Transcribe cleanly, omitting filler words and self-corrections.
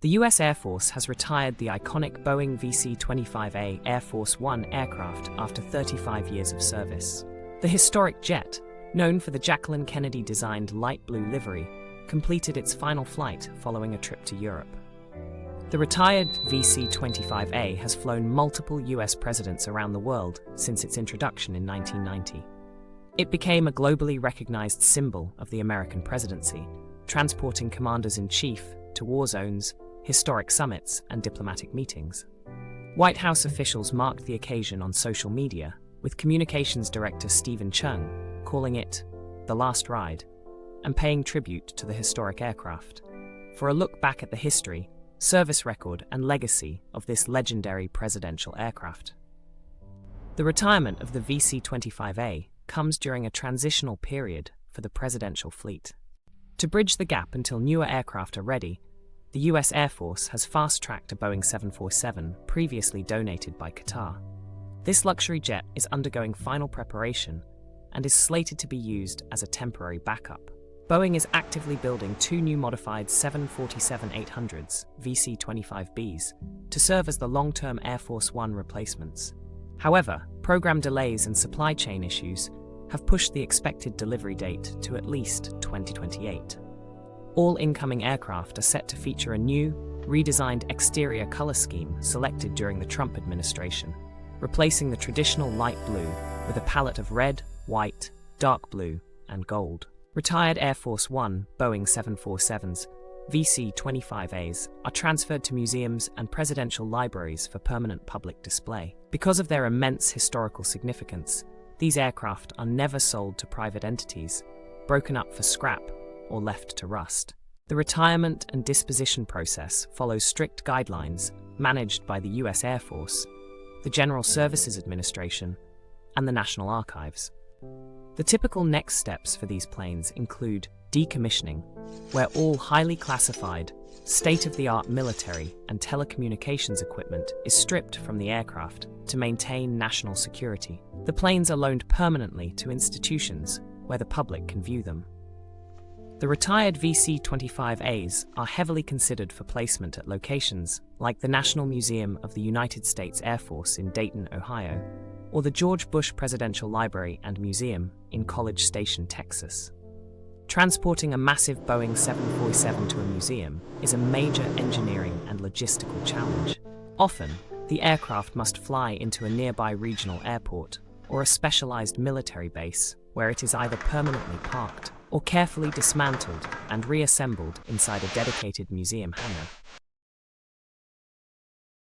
The US Air Force has retired the iconic Boeing VC-25A Air Force One aircraft after 35 years of service. The historic jet, known for the Jacqueline Kennedy-designed light blue livery, completed its final flight following a trip to Europe. The retired VC-25A has flown multiple US presidents around the world since its introduction in 1990. It became a globally recognized symbol of the American presidency, transporting commanders-in-chief to war zones, historic summits, and diplomatic meetings. White House officials marked the occasion on social media, with Communications Director Stephen Chung calling it the last ride and paying tribute to the historic aircraft. For a look back at the history, service record, and legacy of this legendary presidential aircraft. The retirement of the VC-25A comes during a transitional period for the presidential fleet. To bridge the gap until newer aircraft are ready, the US Air Force has fast-tracked a Boeing 747 previously donated by Qatar. This luxury jet is undergoing final preparation and is slated to be used as a temporary backup. Boeing is actively building two new modified 747-800s, VC-25Bs, to serve as the long-term Air Force One replacements. However, program delays and supply chain issues have pushed the expected delivery date to at least 2028. All incoming aircraft are set to feature a new, redesigned exterior color scheme selected during the Trump administration, replacing the traditional light blue with a palette of red, white, dark blue, and gold. Retired Air Force One Boeing 747s, VC-25As, are transferred to museums and presidential libraries for permanent public display. Because of their immense historical significance, these aircraft are never sold to private entities, broken up for scrap, or left to rust. The retirement and disposition process follows strict guidelines managed by the US Air Force, the General Services Administration, and the National Archives. The typical next steps for these planes include decommissioning, where all highly classified, state-of-the-art military and telecommunications equipment is stripped from the aircraft to maintain national security. The planes are loaned permanently to institutions where the public can view them. The retired VC-25As are heavily considered for placement at locations like the National Museum of the United States Air Force in Dayton, Ohio, or the George Bush Presidential Library and Museum in College Station, Texas. Transporting a massive Boeing 747 to a museum is a major engineering and logistical challenge. Often, the aircraft must fly into a nearby regional airport or a specialized military base where it is either permanently parked or carefully dismantled and reassembled inside a dedicated museum hangar.